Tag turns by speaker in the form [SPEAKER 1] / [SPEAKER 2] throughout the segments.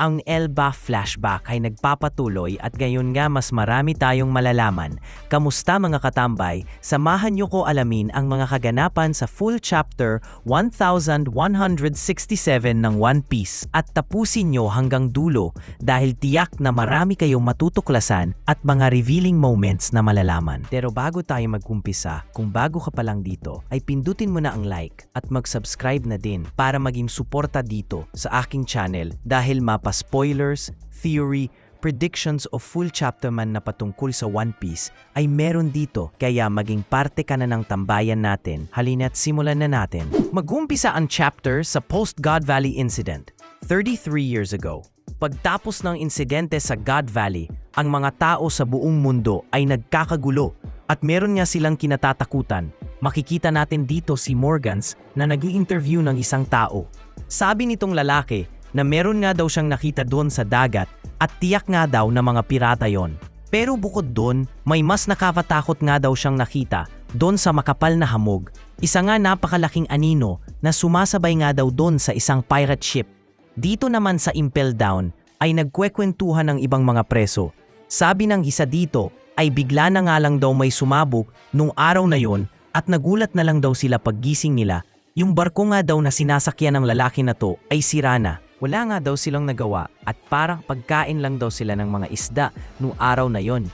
[SPEAKER 1] Ang Elba flashback ay nagpapatuloy at ngayon nga mas marami tayong malalaman. Kamusta mga katambay? Samahan niyo ko alamin ang mga kaganapan sa full chapter 1167 ng One Piece at tapusin niyo hanggang dulo dahil tiyak na marami kayong matutuklasan at mga revealing moments na malalaman. Pero bago tayo magkumpisa, kung bago ka pa lang dito, ay pindutin mo na ang like at mag-subscribe na din para maging suporta dito sa aking channel dahil spoilers, theory, predictions o full chapter man na patungkol sa One Piece ay meron dito kaya maging parte ka na ng tambayan natin. Halina't simulan na natin. Mag-umpisa ang chapter sa Post-God Valley Incident, 33 years ago. Pagtapos ng insidente sa God Valley, ang mga tao sa buong mundo ay nagkakagulo at meron nga silang kinatatakutan. Makikita natin dito si Morgans na nag-i-interview ng isang tao. Sabi nitong lalaki na meron nga daw siyang nakita doon sa dagat at tiyak nga daw na mga pirata yon. Pero bukod doon, may mas nakakatakot nga daw siyang nakita doon sa makapal na hamog. Isa nga napakalaking anino na sumasabay nga daw doon sa isang pirate ship. Dito naman sa Impel Down ay nagkwekwentuhan ng ibang mga preso. Sabi ng isa dito ay bigla na nga lang daw may sumabog nung araw na yon at nagulat na lang daw sila paggising nila. Yung barko nga daw na sinasakyan ng lalaki na to ay sira na. Wala nga daw silang nagawa at parang pagkain lang daw sila ng mga isda nung araw na yon.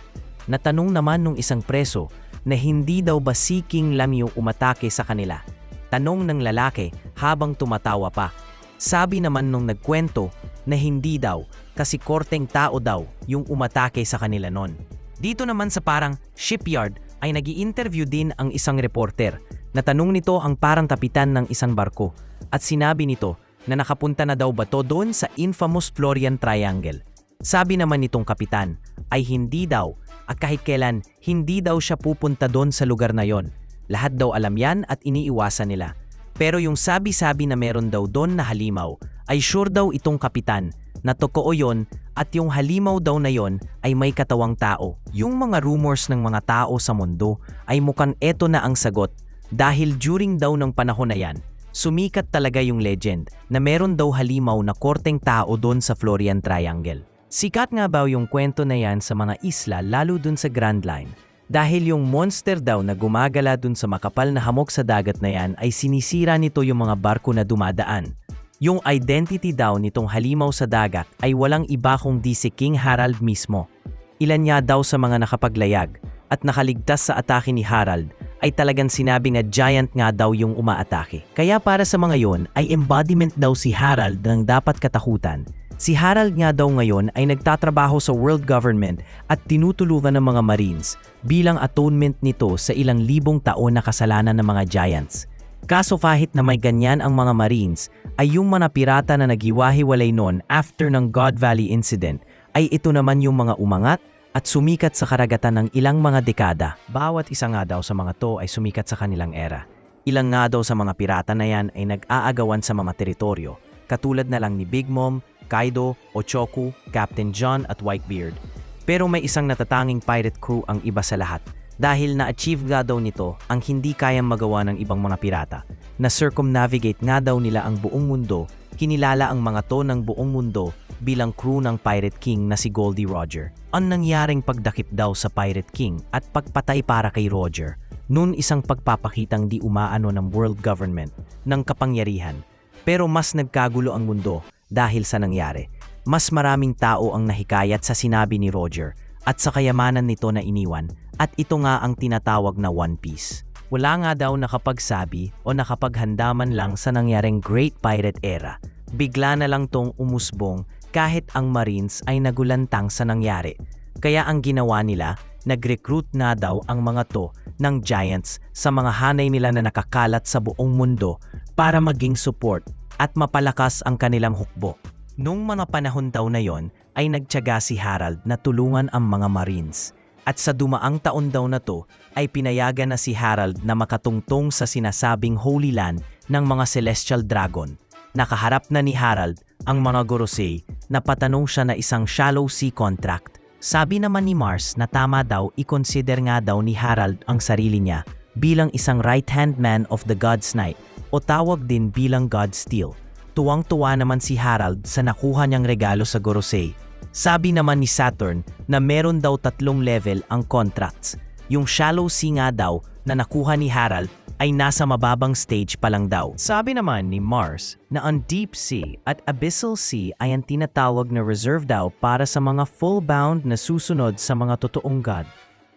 [SPEAKER 1] Natanong naman nung isang preso na hindi daw ba si King Lam yung umatake sa kanila. Tanong ng lalaki habang tumatawa pa. Sabi naman nung nagkwento na hindi daw kasi korteng tao daw yung umatake sa kanila nun. Dito naman sa parang shipyard ay nag-i-interview din ang isang reporter. Natanong nito ang parang kapitan ng isang barko at sinabi nito na nakapunta na daw ba to doon sa infamous Florian Triangle. Sabi naman nitong kapitan ay hindi daw at kahit kailan hindi daw siya pupunta doon sa lugar na yon. Lahat daw alam yan at iniiwasan nila. Pero yung sabi-sabi na meron daw doon na halimaw ay sure daw itong kapitan na totoo yon at yung halimaw daw na yon ay may katawang tao. Yung mga rumors ng mga tao sa mundo ay mukhang eto na ang sagot dahil during daw ng panahon na yan, sumikat talaga yung legend na meron daw halimaw na korteng tao doon sa Florian Triangle. Sikat nga ba yung kwento na yan sa mga isla lalo doon sa Grand Line? Dahil yung monster daw na gumagala doon sa makapal na hamog sa dagat na yan ay sinisira nito yung mga barko na dumadaan. Yung identity daw nitong halimaw sa dagat ay walang iba kundi si King Harald mismo. Ilan niya daw sa mga nakapaglayag at nakaligtas sa atake ni Harald ay talagang sinabi nga giant nga daw yung umaatake. Kaya para sa mga yon ay embodiment daw si Harald ng dapat katakutan. Si Harald nga daw ngayon ay nagtatrabaho sa world government at tinutulungan ng mga Marines bilang atonement nito sa ilang libong taon na kasalanan ng mga giants. Kaso kahit na may ganyan ang mga Marines, ay yung mga pirata na naghiwa-hiwalay noon after ng God Valley Incident ay ito naman yung mga umangat at sumikat sa karagatan ng ilang mga dekada. Bawat isa nga daw sa mga to ay sumikat sa kanilang era. Ilang nga daw sa mga pirata na yan ay nag-aagawan sa mga teritoryo, katulad na lang ni Big Mom, Kaido, Ochoku, Captain John at Whitebeard. Pero may isang natatanging pirate crew ang iba sa lahat dahil na-achieve nga daw nito ang hindi kayang magawa ng ibang mga pirata. Na-circumnavigate nga daw nila ang buong mundo, kinilala ang mga to ng buong mundo bilang crew ng Pirate King na si Goldie Roger. Ang nangyaring pagdakip daw sa Pirate King at pagpatay para kay Roger, noon isang pagpapakitang di umaano ng world government ng kapangyarihan. Pero mas nagkagulo ang mundo dahil sa nangyari. Mas maraming tao ang nahikayat sa sinabi ni Roger at sa kayamanan nito na iniwan at ito nga ang tinatawag na One Piece. Wala nga daw nakapagsabi o nakapaghandaman lang sa nangyaring Great Pirate Era. Bigla na lang tong umusbong kahit ang Marines ay nagulantang sa nangyari. Kaya ang ginawa nila, nag-recruit na daw ang mga to ng giants sa mga hanay nila na nakakalat sa buong mundo para maging support at mapalakas ang kanilang hukbo. Nung mga panahon daw na yon ay nagtiyaga si Harald na tulungan ang mga Marines. At sa dumaang taon daw na to ay pinayagan na si Harald na makatungtong sa sinasabing Holy Land ng mga Celestial Dragon. Nakaharap na ni Harald ang mga Gorosei na patanong siya na isang shallow sea contract. Sabi naman ni Mars na tama daw i-consider nga daw ni Harald ang sarili niya bilang isang right-hand man of the God's Knight o tawag din bilang God's Steel. Tuwang-tuwa naman si Harald sa nakuha niyang regalo sa Gorosei. Sabi naman ni Saturn na meron daw 3 level ang contracts. Yung shallow sea nga daw na nakuha ni Harald ay nasa mababang stage pa lang daw. Sabi naman ni Mars na ang deep sea at abyssal sea ay ang tinatawag na reserve daw para sa mga full-bound na susunod sa mga totoong god.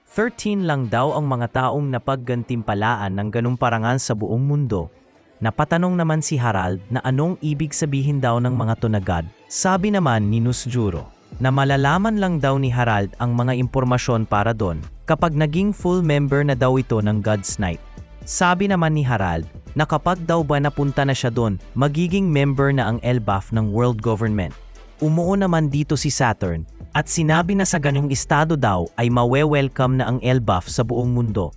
[SPEAKER 1] 13 lang daw ang mga taong napaggantimpalaan ng ganung parangal sa buong mundo. Napatanong naman si Harald na anong ibig sabihin daw ng mga to na god. Sabi naman ni Nusjuro na malalaman lang daw ni Harald ang mga impormasyon para doon kapag naging full member na daw ito ng God's Night. Sabi naman ni Harald na kapag daw ba napunta na siya doon, magiging member na ang Elbaf ng world government. Umuo naman dito si Saturn at sinabi na sa ganung estado daw ay mawe-welcome na ang Elbaf sa buong mundo.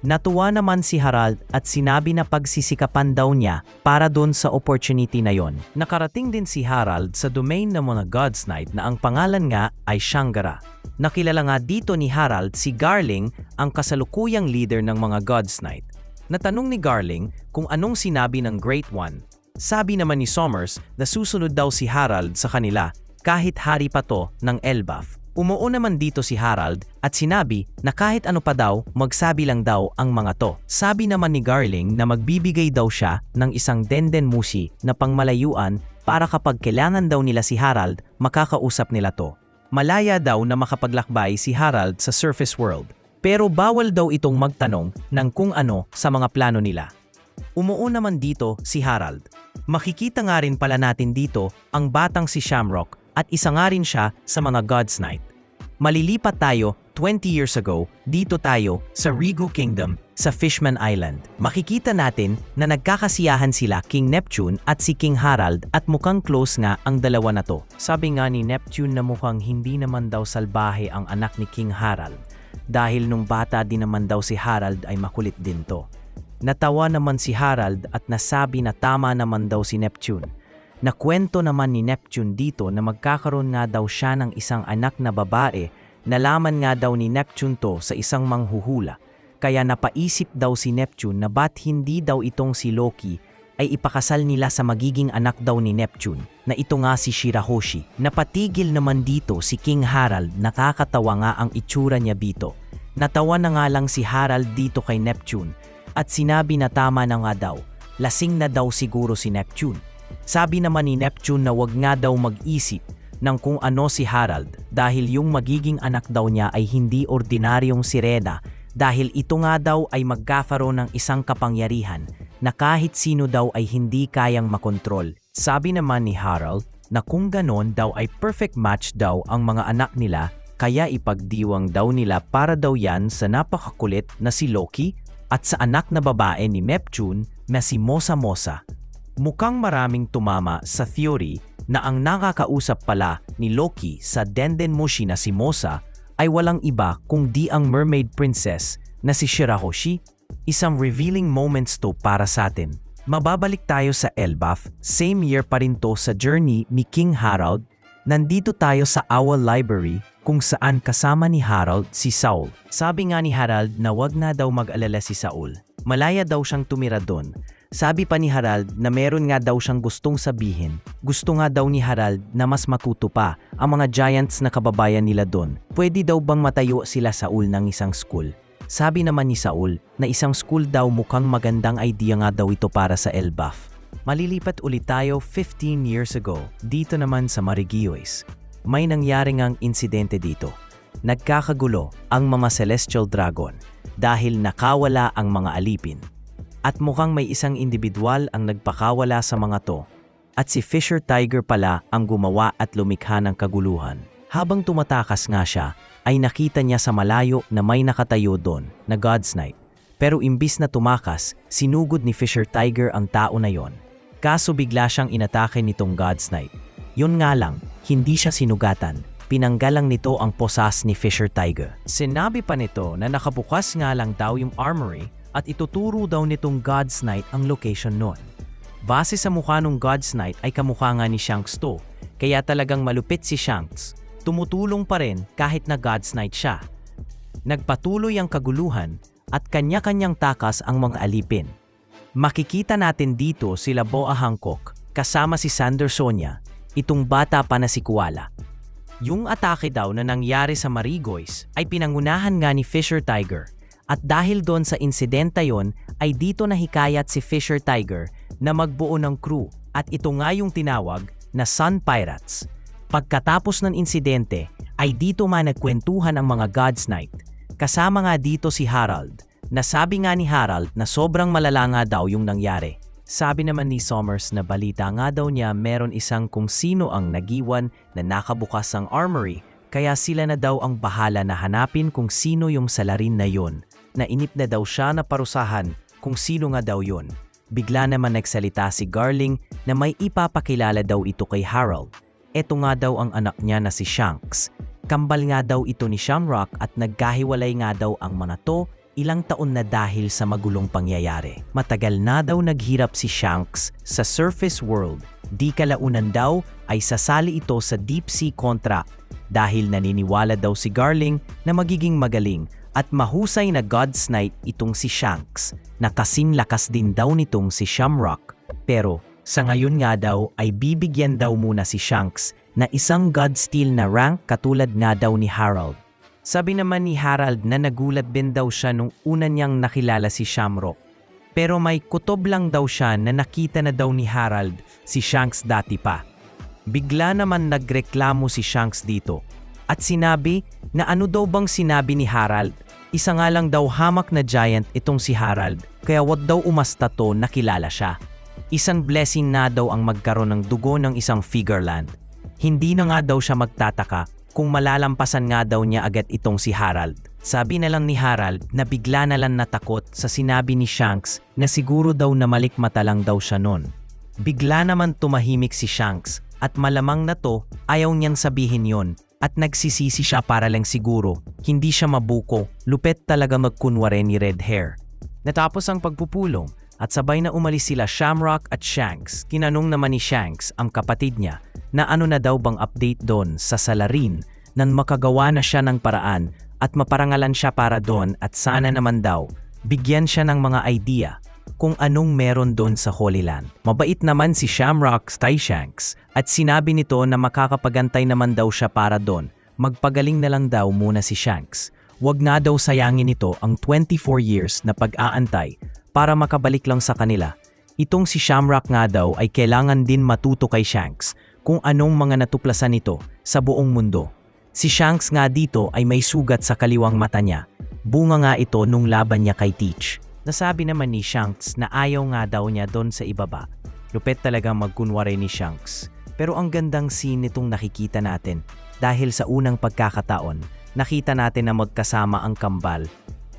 [SPEAKER 1] Natuwa naman si Harald at sinabi na pagsisikapan daw niya para doon sa opportunity na yon. Nakarating din si Harald sa domain ng mga God's Night na ang pangalan nga ay Shangara. Nakilala nga dito ni Harald si Garling, ang kasalukuyang leader ng mga God's Night. Natanong ni Garling kung anong sinabi ng Great One. Sabi naman ni Sommers na susunod daw si Harald sa kanila kahit hari pa to ng Elbaf. Umuo naman dito si Harald at sinabi na kahit ano pa daw, magsabi lang daw ang mga to. Sabi naman ni Garling na magbibigay daw siya ng isang denden musi na pangmalayuan para kapag kailangan daw nila si Harald, makakausap nila to. Malaya daw na makapaglakbay si Harald sa surface world. Pero bawal daw itong magtanong ng kung ano sa mga plano nila. Umuo naman dito si Harald. Makikita nga rin pala natin dito ang batang si Shamrock at isa nga rin siya sa mga God's Night. Malilipat tayo 20 years ago, dito tayo sa Rigu Kingdom sa Fishman Island. Makikita natin na nagkakasiyahan sila King Neptune at si King Harald at mukhang close nga ang dalawa na to. Sabi nga ni Neptune na mukhang hindi naman daw salbahe ang anak ni King Harald. Dahil nung bata din naman daw si Harald ay makulit din to. Natawa naman si Harald at nasabi na tama naman daw si Neptune. Nakwento naman ni Neptune dito na magkakaroon nga daw siya ng isang anak na babae. Nalaman nga daw ni Neptune to sa isang manghuhula. Kaya napaisip daw si Neptune na ba't hindi daw itong si Loki ay ipakasal nila sa magiging anak daw ni Neptune na ito nga si Shirahoshi. Napatigil naman dito si King Harald, nakakatawa nga ang itsura niya dito. Natawa na nga lang si Harald dito kay Neptune at sinabi na tama na nga daw, lasing na daw siguro si Neptune. Sabi naman ni Neptune na wag nga daw mag-isip ng kung ano si Harald dahil yung magiging anak daw niya ay hindi ordinaryong sirena dahil ito nga daw ay magkakaroon ng isang kapangyarihan na kahit sino daw ay hindi kayang makontrol. Sabi naman ni Harald na kung ganon daw ay perfect match daw ang mga anak nila kaya ipagdiwang daw nila para daw yan sa napakakulit na si Loki at sa anak na babae ni Neptune na si Mosa Mosa. Mukhang maraming tumama sa theory na ang nakakausap pala ni Loki sa Denden Mushi na si Mosa ay walang iba kundi ang mermaid princess na si Shirahoshi. Isang revealing moments to para sa atin. Mababalik tayo sa Elbaf, same year pa rin to sa journey ni King Harald. Nandito tayo sa Owl Library kung saan kasama ni Harald si Saul. Sabi nga ni Harald na wag na daw mag-alala si Saul. Malaya daw siyang tumira doon. Sabi pa ni Harald na meron nga daw siyang gustong sabihin. Gusto nga daw ni Harald na mas matuto pa ang mga giants na kababayan nila doon. Pwede daw bang matayo sila sa Saul ng isang school? Sabi naman ni Saul na isang school daw mukhang magandang idea nga daw ito para sa Elbaf. Malilipat ulit tayo 15 years ago, dito naman sa Marigios. May nangyari ngang insidente dito. Nagkakagulo ang mga celestial dragon dahil nakawala ang mga alipin. At mukhang may isang individual ang nagpakawala sa mga to. At si Fisher Tiger pala ang gumawa at lumikha ng kaguluhan. Habang tumatakas nga siya, ay nakita niya sa malayo na may nakatayo doon na God's Night. Pero imbis na tumakas, sinugod ni Fisher Tiger ang tao na yon. Kaso bigla siyang inatake nitong God's Night. Yun nga lang, hindi siya sinugatan. Pinanggalang nito ang posas ni Fisher Tiger. Sinabi pa nito na nakabukas nga lang daw yung armory at ituturo daw nitong God's Night ang location nun. Base sa mukha ng God's Night ay kamukha nga ni Shanks to, kaya talagang malupit si Shanks. Tumutulong pa rin kahit na God's Night siya. Nagpatuloy ang kaguluhan at kanya-kanyang takas ang mga alipin. Makikita natin dito sila Boa Hancock, kasama si Sandersonia, itong bata pa na si Koala. Yung atake daw na nangyari sa Marigoys ay pinangunahan nga ni Fisher Tiger at dahil doon sa insidente yon ay dito nahikayat si Fisher Tiger na magbuo ng crew at ito nga yung tinawag na Sun Pirates. Pagkatapos ng insidente ay dito nga nagkwentuhan ang mga God's Night. Kasama nga dito si Harold. Nasabi nga ni Harold na sobrang malala nga daw yung nangyari. Sabi naman ni Somers na balita nga daw niya meron isang kung sino ang nagiwan na nakabukas ang armory kaya sila na daw ang bahala na hanapin kung sino yung salarin na yon. Nainip na daw siya na parusahan kung sino nga daw yon. Bigla naman nagsalita si Garling na may ipapakilala daw ito kay Harold. Eto nga daw ang anak niya na si Shanks. Kambal nga daw ito ni Shamrock at nagkahiwalay nga daw ang mga to ilang taon na dahil sa magulong pangyayari. Matagal na daw naghirap si Shanks sa surface world. Di kalaunan daw ay sasali ito sa deep sea contract dahil naniniwala daw si Garling na magiging magaling at mahusay na God's Knight itong si Shanks na kasing lakas din daw nitong si Shamrock. Pero sa ngayon nga daw ay bibigyan daw muna si Shanks na isang Godsteel na rank katulad nga daw ni Harold. Sabi naman ni Harold na nagulat din daw siya nung una niyang nakilala si Shamrock. Pero may kutob lang daw siya na nakita na daw ni Harold si Shanks dati pa. Bigla naman nagreklamo si Shanks dito at sinabi na ano daw bang sinabi ni Harold. Isa nga lang daw hamak na giant itong si Harold kaya wag daw umasta to nakilala siya. Isang blessing na daw ang magkaroon ng dugo ng isang Figureland. Hindi na nga daw siya magtataka kung malalampasan nga daw niya agad itong si Harold. Sabi na lang ni Harold na bigla na lang natakot sa sinabi ni Shanks na siguro daw na malikmata lang daw siya nun. Bigla naman tumahimik si Shanks at malamang na to ayaw niyang sabihin yon at nagsisisi siya para lang siguro hindi siya mabuko, lupet talaga magkunwari ni Red Hair. Natapos ang pagpupulong at sabay na umalis sila Shamrock at Shanks. Kinanong naman ni Shanks ang kapatid niya na ano na daw bang update doon sa salarin nang makagawa na siya ng paraan at maparangalan siya para doon at sana naman daw bigyan siya ng mga idea kung anong meron doon sa Holy Land. Mabait naman si Shamrock kay Shanks at sinabi nito na makakapagantay naman daw siya para doon. Magpagaling na lang daw muna si Shanks. Huwag na daw sayangin ito ang 24 years na pag-aantay para makabalik lang sa kanila. Itong si Shamrock nga daw ay kailangan din matuto kay Shanks kung anong mga natuklasan nito sa buong mundo. Si Shanks nga dito ay may sugat sa kaliwang mata niya. Bunga nga ito nung laban niya kay Teach. Nasabi naman ni Shanks na ayaw nga daw niya doon sa ibaba. Lupet talaga magkunwari ni Shanks. Pero ang gandang scene nitong nakikita natin dahil sa unang pagkakataon, nakita natin na magkasama ang kambal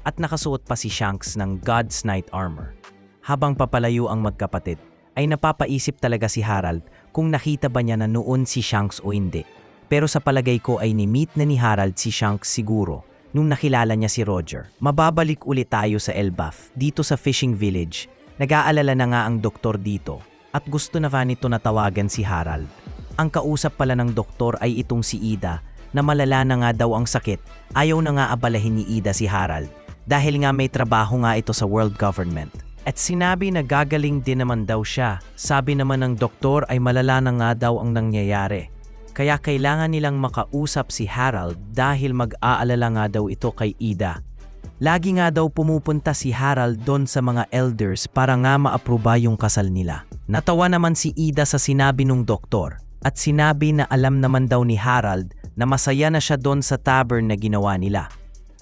[SPEAKER 1] at nakasuot pa si Shanks ng God's Knight armor. Habang papalayo ang magkapatid, ay napapaisip talaga si Harold kung nakita ba niya na noon si Shanks o hindi. Pero sa palagay ko ay ni-meet na ni Harold si Shanks siguro nung nakilala niya si Roger. Mababalik ulit tayo sa Elbaf, dito sa fishing village. Nag-aalala na nga ang doktor dito at gusto na nito na tawagan si Harold. Ang kausap pala ng doktor ay itong si Ida na malala na nga daw ang sakit. Ayaw na nga abalahin ni Ida si Harold dahil nga may trabaho nga ito sa world government. At sinabi na gagaling din naman daw siya. Sabi naman ng doktor ay malala na nga daw ang nangyayari. Kaya kailangan nilang makausap si Harold dahil mag-aalala nga daw ito kay Ida. Lagi nga daw pumupunta si Harold doon sa mga elders para nga maaproba yung kasal nila. Natawa naman si Ida sa sinabi ng doktor at sinabi na alam naman daw ni Harold na masaya na siya doon sa tavern na ginawa nila.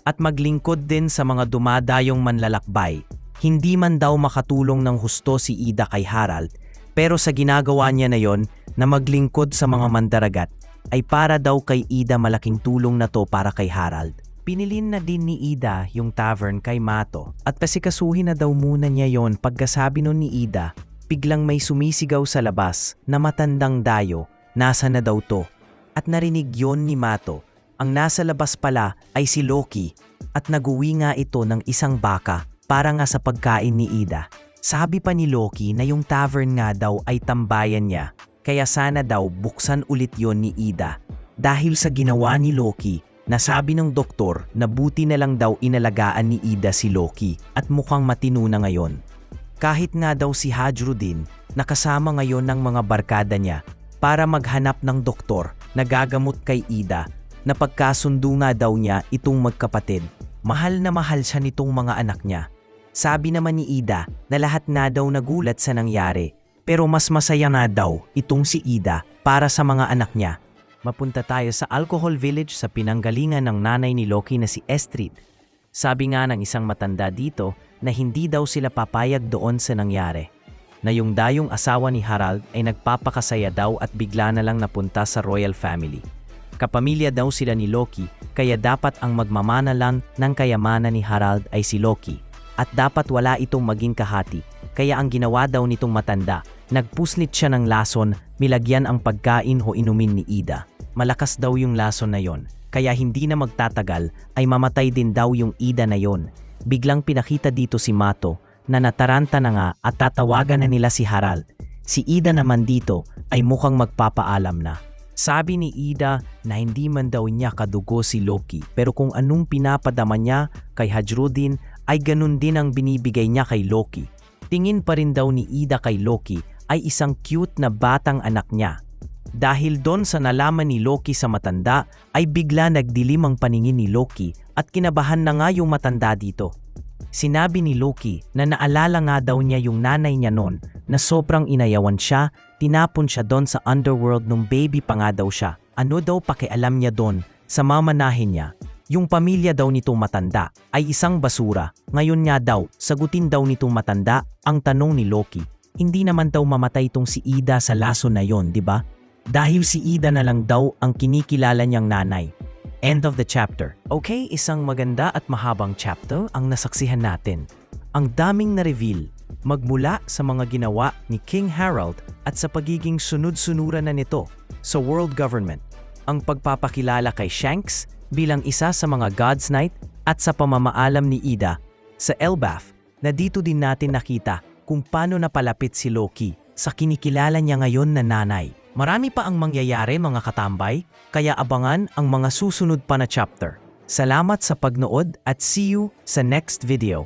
[SPEAKER 1] At maglingkod din sa mga dumadayong manlalakbay. Hindi man daw makatulong ng husto si Ida kay Harold, pero sa ginagawa niya na yon na maglingkod sa mga mandaragat ay para daw kay Ida malaking tulong na to para kay Harold. Pinilin na din ni Ida yung tavern kay Mato at pasikasuhin na daw muna niya yon. Pagkasabi nun ni Ida, biglang may sumisigaw sa labas na matandang dayo, nasa na daw to. At narinig yon ni Mato, ang nasa labas pala ay si Loki at naguwi nga ito ng isang baka para nga sa pagkain ni Ida. Sabi pa ni Loki na yung tavern nga daw ay tambayan niya, kaya sana daw buksan ulit yon ni Ida. Dahil sa ginawa ni Loki, nasabi ng doktor na buti na lang daw inalagaan ni Ida si Loki at mukhang matino na ngayon. Kahit nga daw si Hajrudin, nakasama ngayon ng mga barkada niya para maghanap ng doktor na gagamot kay Ida na pagkasundo nga daw niya itong magkapatid. Mahal na mahal siya nitong mga anak niya. Sabi naman ni Ida na lahat na daw nagulat sa nangyari, pero mas masaya na daw itong si Ida para sa mga anak niya. Mapunta tayo sa Alcohol Village sa pinanggalingan ng nanay ni Loki na si Estrid. Sabi nga ng isang matanda dito na hindi daw sila papayag doon sa nangyari. Na yung dayong asawa ni Harald ay nagpapakasaya daw at bigla na lang napunta sa royal family. Kapamilya daw sila ni Loki, kaya dapat ang magmamanalan ng kayamanan ni Harald ay si Loki. At dapat wala itong maging kahati, kaya ang ginawa daw nitong matanda, nagpuslit siya ng lason, milagyan ang pagkain o inumin ni Ida. Malakas daw yung lason na yon, kaya hindi na magtatagal ay mamatay din daw yung Ida na yon. Biglang pinakita dito si Mato na nataranta na nga at tatawagan na nila si Harald. Si Ida naman dito ay mukhang magpapaalam na. Sabi ni Ida na hindi man daw niya kadugo si Loki, pero kung anong pinapadama niya kay Hajrudin ay ganun din ang binibigay niya kay Loki. Tingin pa rin daw ni Ida kay Loki ay isang cute na batang anak niya. Dahil doon sa nalaman ni Loki sa matanda ay bigla nagdilim ang paningin ni Loki at kinabahan na nga yung matanda dito. Sinabi ni Loki na naalala nga daw niya yung nanay niya noon na sobrang inayawan siya, tinapon siya doon sa underworld nung baby pa nga daw siya. Ano daw pakialam niya doon sa mamanahin niya? Yung pamilya daw nitong matanda ay isang basura. Ngayon nga daw, sagutin daw nitong matanda ang tanong ni Loki. Hindi naman daw mamatay itong si Ida sa laso na yon, di ba? Dahil si Ida na lang daw ang kinikilala niyang nanay. End of the chapter. Okay, isang maganda at mahabang chapter ang nasaksihan natin. Ang daming na-reveal magmula sa mga ginawa ni King Harald at sa pagiging sunod-sunuran na nito sa world government. Ang pagpapakilala kay Shanks bilang isa sa mga God's Knight at sa pamamaalam ni Ida sa Elbaf na dito din natin nakita kung paano napalapit si Loki sa kinikilala niya ngayon na nanay. Marami pa ang mangyayari mga katambay, kaya abangan ang mga susunod pa na chapter. Salamat sa pagnood at see you sa next video.